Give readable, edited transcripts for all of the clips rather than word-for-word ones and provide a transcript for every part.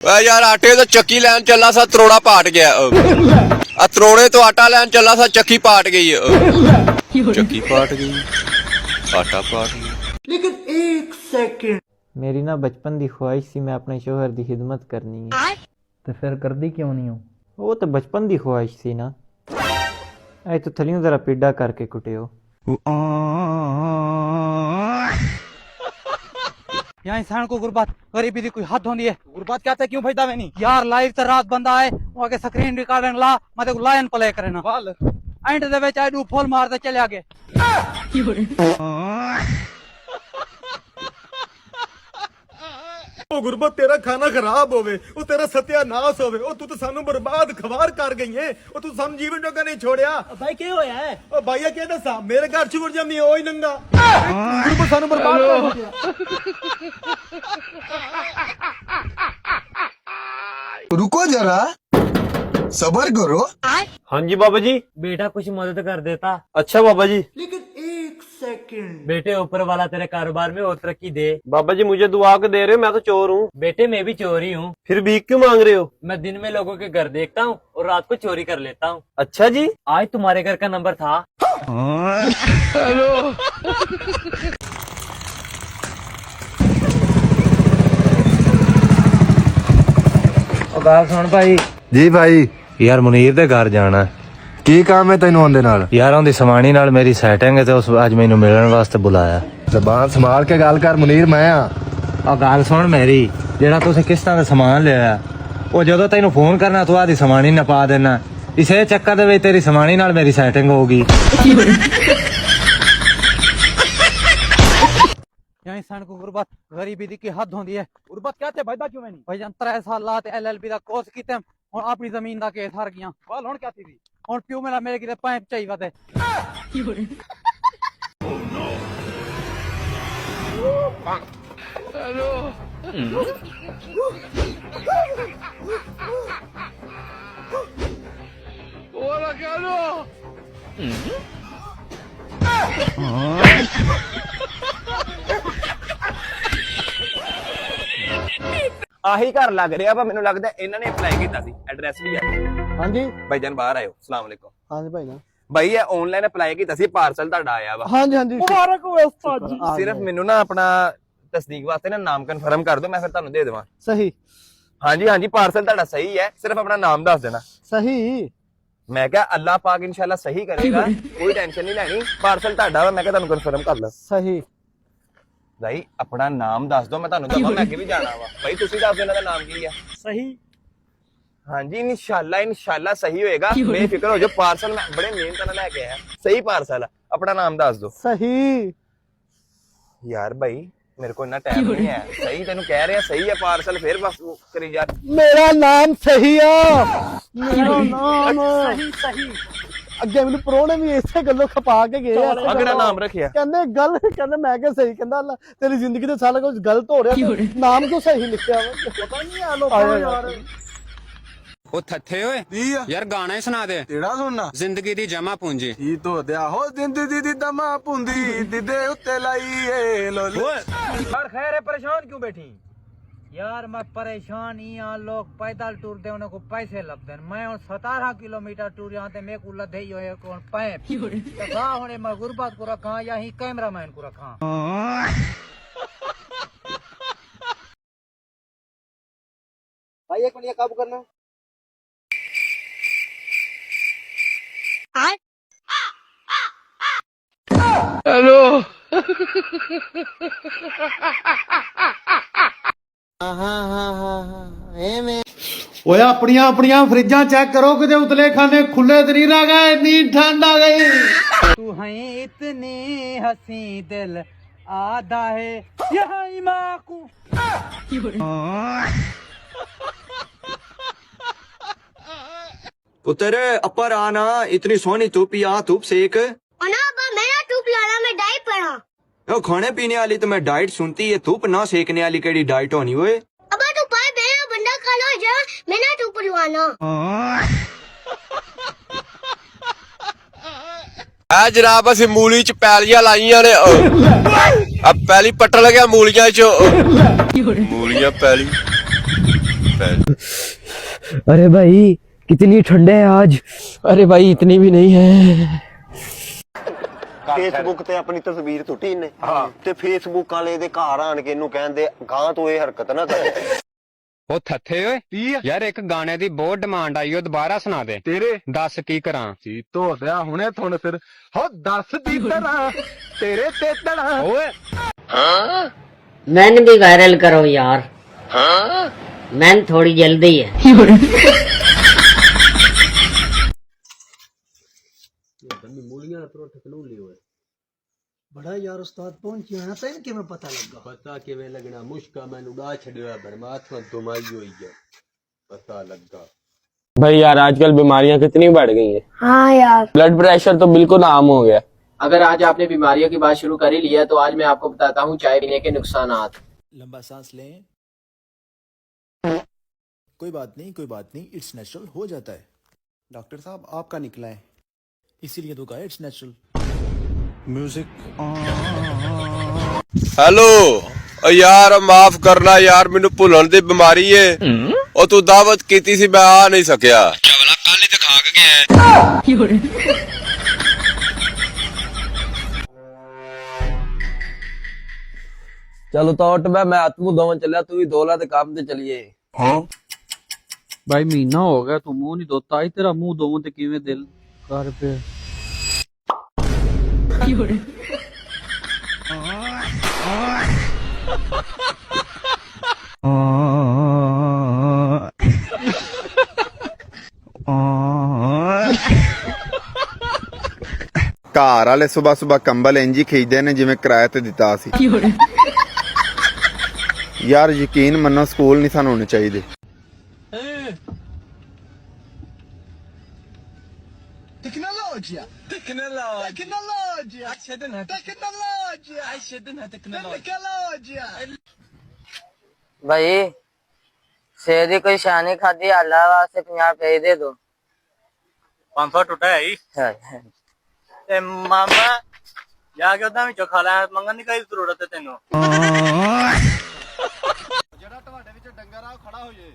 यार आटे तो चक्की लैन चला सा त्रोड़ा पाट गया त्रोड़े तो आटा लैन चला सा चक्की पाट गई चक्की पाट गई आटा पाट गया। लेकिन एक सेकंड मेरी ना बचपन दी ख्वाहिश सी मैं अपने शोहर दी खिदमत करनी है। तो फिर कर दी क्यों नहीं हो? वो तो बचपन दी ख्वाहिश सी ना। ऐ तो थलियों जरा पीड़ा करके कुटियो। यहाँ इंसान को गुर्बत गरीबी दी कोई हद होनी है। गुर्बत क्या क्यों भेजता मैं नहीं यार लाइव तो रात बंदा है वो आगे स्क्रीन रिकॉर्डिंग ला मैं लायन प्ले करे ना and they which I do full मार दे चले आगे। ओ गुरबत तेरा खाना खराब होवे ओ तेरा सत्यानाश होवे ओ तू तो सानू बर्बाद खवार कर गई है ओ तू सानू जीवन जोगा नहीं छोड़या। भाई क्या होया है? ओ भाईया क्या दसा मेरे घर चुर जमी ओ ही नंगा गुरबत सानू बर्बाद कर दिया। रुको जरा सबर करो। हाँ जी बाबा जी। बेटा कुछ मदद कर देता। अच्छा बाबा जी। लेकिन एक सेकंड बेटे ऊपर वाला तेरे कारोबार में और तरक्की दे। बाबा जी मुझे दुआ के दे रहे हो, मैं तो चोर हूँ। बेटे मैं भी चोर ही हूँ। फिर भीख क्यों मांग रहे हो? मैं दिन में लोगों के घर देखता हूँ और रात को चोरी कर लेता हूँ। अच्छा जी। आज तुम्हारे घर का नंबर था। ਗੱਲ ਸੁਣ ਭਾਈ। जी भाई ਯਾਰ ਮੁਨੀਰ ਦੇ ਘਰ ਜਾਣਾ। की काम है तेन आंदे नाल? ਯਾਰ ਉਹਦੀ ਸਮਾਣੀ ਨਾਲ ਮੇਰੀ ਸੈਟਿੰਗ ਹੈ ਤੇ ਉਸ ਅੱਜ ਮੈਨੂੰ ਮਿਲਣ ਵਾਸਤੇ ਬੁਲਾਇਆ। ਜ਼ਬਾਨ ਸੰਭਾਲ ਕੇ ਗੱਲ ਕਰ ਮੁਨੀਰ ਮੈਂ ਆ। ਆ ਗੱਲ ਸੁਣ ਮੇਰੀ, ਜਿਹੜਾ ਤੁਸੀਂ ਕਿਸ਼ਤਾਂ ਦਾ ਸਮਾਨ ਲਿਆ ਉਹ ਜਦੋਂ ਤੈਨੂੰ ਫੋਨ ਕਰਨਾ ਤੂੰ ਆਦੀ ਸਮਾਣੀ ਨਾ ਪਾ ਦੇਣਾ। ਇਸੇ ਚੱਕਰ ਦੇ ਵਿੱਚ ਤੇਰੀ ਸਮਾਣੀ ਨਾਲ ਮੇਰੀ ਸੈਟਿੰਗ ਹੋਊਗੀ। यहाँ इंसान को गुर्बत गरीबी दी की हद होती है। गुर्बत क्या थे भेजता क्यों मैं नहीं भाई 3 साल ला LLB दा कोर्स कीते और अपनी जमीन दा केस हार गया। वाल हुन क्या थी हुन प्यू मेरा मेरे किते पैप चाहिए थे। ਆਹੀ ਘਰ ਲੱਗ ਰਿਹਾ ਵਾ ਮੈਨੂੰ ਲੱਗਦਾ ਇਹਨਾਂ ਨੇ ਅਪਲਾਈ ਕੀਤਾ ਸੀ ਐਡਰੈਸ ਵੀ ਹੈ। ਹਾਂਜੀ ਭਾਈਜਾਨ ਬਾਹਰ ਆਇਓ ਸਲਾਮ ਅਲੈਕੁਮ। ਹਾਂਜੀ ਭਾਈ ਨਾ ਭਾਈ ਇਹ ਆਨਲਾਈਨ ਅਪਲਾਈ ਕੀਤਾ ਸੀ ਪਾਰਸਲ ਤੁਹਾਡਾ ਆਇਆ ਵਾ। ਹਾਂਜੀ ਹਾਂਜੀ ਮੁਬਾਰਕ ਹੋਵੇ ਉਸਤਾਦ ਜੀ। ਸਿਰਫ ਮੈਨੂੰ ਨਾ ਆਪਣਾ ਤਸਦੀਕ ਵਾਸਤੇ ਨਾ ਨਾਮ ਕਨਫਰਮ ਕਰ ਦਿਓ ਮੈਂ ਫਿਰ ਤੁਹਾਨੂੰ ਦੇ ਦੇਵਾਂ। ਸਹੀ ਹਾਂਜੀ ਹਾਂਜੀ ਪਾਰਸਲ ਤੁਹਾਡਾ ਸਹੀ ਹੈ ਸਿਰਫ ਆਪਣਾ ਨਾਮ ਦੱਸ ਦੇਣਾ। ਸਹੀ ਮੈਂ ਕਿਹਾ ਅੱਲਾਹ ਪਾਕ ਇਨਸ਼ਾਅੱਲਾ ਸਹੀ ਕਰੇਗਾ ਕੋਈ ਟੈਨਸ਼ਨ ਨਹੀਂ ਲੈਣੀ ਪਾਰਸਲ ਤੁਹਾਡਾ ਵਾ ਮੈਂ ਕਿਹਾ ਤੁਹਾਨੂੰ ਕਨਫਰਮ ਕਰ ਲਾਂ। ਸਹੀ ਭਾਈ ਆਪਣਾ ਨਾਮ ਦੱਸ ਦਿਓ ਮੈਂ ਤੁਹਾਨੂੰ ਦਵਾਂ ਮੈਂ ਅੱਗੇ ਵੀ ਜਾਣਾ ਵਾ। ਭਾਈ ਤੁਸੀਂ ਦੱਸ ਦਿਓ ਇਹਨਾਂ ਦਾ ਨਾਮ ਕੀ ਆ। ਸਹੀ ਹਾਂਜੀ ਇਨਸ਼ਾਅੱਲਾ ਸਹੀ ਹੋਏਗਾ ਬੇਫਿਕਰ ਹੋ ਜਾਓ ਪਾਰਸਲ ਮੈਂ ਬੜੇ ਮਿਹਨਤ ਨਾਲ ਲੈ ਕੇ ਆਇਆ ਸਹੀ ਪਾਰਸਲ ਆਪਣਾ ਨਾਮ ਦੱਸ ਦਿਓ। ਸਹੀ ਯਾਰ ਭਾਈ ਮੇਰੇ ਕੋਲ ਇੰਨਾ ਟਾਈਮ ਨਹੀਂ ਹੈ ਸਹੀ ਤੈਨੂੰ ਕਹਿ ਰਿਹਾ ਸਹੀ ਹੈ ਪਾਰਸਲ ਫਿਰ ਬਸ ਕਰੀ ਯਾਰ। ਮੇਰਾ ਨਾਮ ਸਹੀ ਆ ਮੇਰਾ ਨਾਮ ਸਹੀ ਅੱਗੇ ਮੈਨੂੰ ਪ੍ਰਾਹੁਣੇ ਵੀ ਇਸੇ ਗੱਲੋਂ ਖਪਾ ਕੇ ਗਏ ਆ। ਅਗੜਾ ਨਾਮ ਰੱਖਿਆ ਕਹਿੰਦੇ ਮੈਂ ਕਿਹਾ ਸਹੀ ਕਹਿੰਦਾ ਅੱਲਾ ਤੇਰੀ ਜ਼ਿੰਦਗੀ ਤੇ ਸਾਰਾ ਕੁਝ ਗਲਤ ਹੋ ਰਿਹਾ ਨਾਮ ਕਿਉਂ ਸਹੀ ਲਿਖਿਆ ਵਾ ਪਤਾ ਨਹੀਂ ਆ ਲੋਕਾਂ ਨੂੰ ਯਾਰ। ਉਹ ਥੱਥੇ ਓਏ ਯਾਰ ਗਾਣਾ ਹੀ ਸੁਣਾ ਦੇ ਕਿਹੜਾ ਸੁਣਨਾ? ਜ਼ਿੰਦਗੀ ਦੀ ਜਮਾ ਪੂੰਜੀ ਕੀ ਧੋਦਿਆ ਹੋ ਜ਼ਿੰਦਗੀ ਦੀ ਦਮਾ ਪੁੰਦੀ ਦਿਦੇ ਉੱਤੇ ਲਾਈਏ ਲੋਲ। यार खैर है परेशान क्यों बैठी? यार मैं परेशान ही यहाँ लोग पैदल टूर दे उन्हें को पैसे लगते हैं। मैं 17 किलोमीटर टूर यहाँ ते मेरे को लदे ही होए कौन पैप तो कहाँ होने मैं गुरबात को रखा या ही कैमरामैन को रखा। भाई एक मिनट काबू करना। ਓਏ ਆਪਣੀਆਂ ਆਪਣੀਆਂ ਫਰਿੱਜਾਂ ਚੈੱਕ ਕਰੋ ਕਿਤੇ ਉਤਲੇ ਖਾਨੇ ਖੁੱਲੇ ਤੇ ਨਹੀਂ ਰਹਿ ਗਏ ਇੰਨੀ ਠੰਡ ਆ ਗਈ। तू है इतनी हसी दिल आधा है यहाँ माँ को। ਪੁੱਤਰ ਅੱਪਰ ਆਣਾ ਇਤਨੀ ਸੋਹਣੀ ਧੁੱਪ ਆ ਧੁੱਪ ਸੇਕ ਉਹ ਖਾਣੇ ਪੀਣੇ ਵਾਲੀ ਤਾਂ ਮੈਂ ਡਾइट सुनती है धूप ना सेकने वाली केड़ी डाइट होनी ओए। अबे तू पाए बेरा बंदा खाना जा मैं ना तू परवाना ਆ ਜਨਾਬ ਅਸੀਂ ਮੂਲੀ ਚ ਪੈਲੀਆਂ ਲਾਈਆਂ ਨੇ ਆ ਪੈਲੀ ਪੱਟਣ ਲੱਗਿਆ ਮੂਲੀਆਂ ਚ ਮੂਲੀਆਂ ਪੈਲੀ फैल। अरे भाई कितनी ठंडे है आज। अरे भाई इतनी भी नहीं है। ਫੇਸਬੁੱਕ ਤੇ ਆਪਣੀ ਤਸਵੀਰ ਸੁੱਟੀ ਨੇ ਤੇ ਫੇਸਬੁੱਕ ਵਾਲੇ ਦੇ ਘਰ ਆਣ ਕੇ ਇਹਨੂੰ ਕਹਿੰਦੇ ਗਾਂ ਤੋਂ ਇਹ ਹਰਕਤ ਨਾ ਕਰੇ। ਉਹ ਥੱਥੇ ਓਏ ਯਾਰ ਇੱਕ ਗਾਣੇ ਦੀ ਬਹੁਤ ਡਿਮਾਂਡ ਆਈ ਉਹ ਦੁਬਾਰਾ ਸੁਣਾ ਦੇ। ਤੇਰੇ ਦੱਸ ਕੀ ਕਰਾਂ। ਜੀ ਧੋਦਿਆ ਹੁਣੇ ਥੁਣ ਸਿਰ ਹੋ ਦੱਸ ਦੀ ਤਰ੍ਹਾਂ ਤੇਰੇ ਤੇ ਤੜਾ ਓਏ मैंने भी वायरल करो यार। मैंने थोड़ी जल्दी है। बड़ा यार उस्ताद पहुंची होना तैन किवें पता लगा। पता किवें लगना मुश्का मैं उड़ा छड़िया बरमात्मा दुमाई हुई है पता लगा। भाई यार आजकल बीमारियां कितनी बढ़ गई हैं। हाँ यार। ब्लड प्रेशर तो बिल्कुल आम हो गया। अगर आज आपने बीमारियों की बात शुरू कर ही लिया तो आज मैं आपको बताता हूँ चाय पीने के नुकसानात। लंबा सांस लें। कोई बात नहीं इट्स नेचुरल हो जाता है। डॉक्टर साहब आपका निकला है इसीलिए तो कहा इट्स नेचुरल। म्यूजिक हेलो ओ यार माफ करना यार मैनू भुलन दी बीमारी है। ओ तू दावत कीती सी मैं आ नहीं सकिया। चवला कल ही ते खा के गया। चलो तो उठ मैं हाथ मुंह धोवन चलिया तू भी धो ला ते काम ते चलिए। भाई महीना हो गया तू मुंह नहीं धोता ही तेरा मुंह धोऊं ते किवें दिल कर पे। ਘਰ ਵਾਲੇ ਸਵੇਰ ਸਵੇਰ ਕੰਬਲ ਇੰਜੀ ਖਿੱਚਦੇ ਨੇ ਜਿਵੇਂ ਕਿਰਾਏ ਤੇ ਦਿੱਤਾ ਸੀ। ਯਾਰ ਯਕੀਨ ਮੰਨੋ ਸਕੂਲ ਨਹੀਂ ਸਾਨੂੰ ਹੋਣੇ ਚਾਹੀਦੇ। भाई शेर की कोई शानी खादी अल्लाह वास्ते 50 रुपए दे दो। 500 टुटा है ही ते मामा जाके उदा विचों खा लै मंगन दी कोई जरूरत है तेनू। ਜਿਹੜਾ ਤੁਹਾਡੇ ਵਿੱਚ ਡੰਗਰ ਆ ਉਹ ਖੜਾ ਹੋ ਜੇ।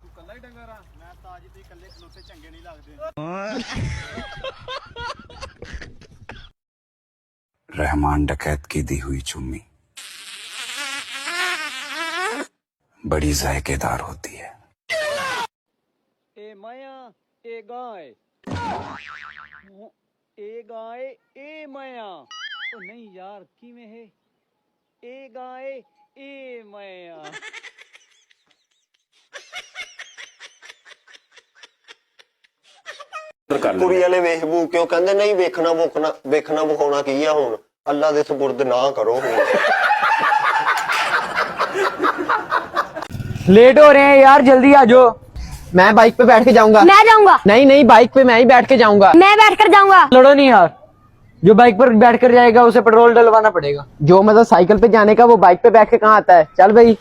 ਤੂੰ ਕੱਲਾ ਹੀ ਡੰਗਰ ਆ। ਮੈਂ ਤਾਂ ਅੱਜ ਤੁਸੀਂ ਇਕੱਲੇ ਖਲੋਤੇ ਚੰਗੇ ਨਹੀਂ ਲੱਗਦੇ। रहमान डकैत की दी हुई चुम्मी बड़ी जायकेदार होती है। ए माया ए गाय ए माया ओ नहीं यार किवें है ए गाय ए माया। ਕੁੜੀ ਵਾਲੇ ਵੇਖ ਬੂ ਕਿਉਂ ਕਹਿੰਦੇ ਨਹੀਂ ਵੇਖਣਾ ਵਿਖਾਉਣਾ ਕੀ ਆ ਹੁਣ ਅੱਲਾ ਦੇ ਸਪੁਰਦ ਨਾ ਕਰੋ। लेट हो रहे हैं यार जल्दी आ जाओ। मैं बाइक पे बैठ के जाऊंगा। मैं जाऊंगा। नहीं बाइक पे मैं ही बैठ के जाऊंगा। मैं बैठ कर जाऊंगा। लड़ो नहीं यार जो बाइक पर बैठ कर जाएगा उसे पेट्रोल डलवाना पड़ेगा। जो मतलब साइकिल पे जाने का वो बाइक पे बैठ के कहाँ आता है। चल भाई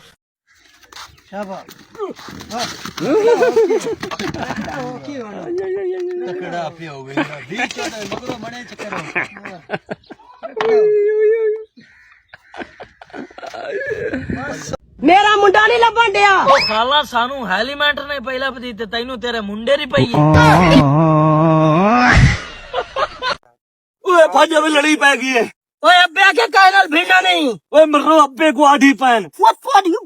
मेरा मुंडा नहीं लभन दिया। खाला सानू हेलीमेंट ने पहला पदी ते तैनू तेरे मुंडे दी पई है। ओए फाजा में लड़ी पै गई है। ओए अब्बे के काहे नाल भिड़ना नहीं। ओए मरो अब्बे को आधी पैन। What for you?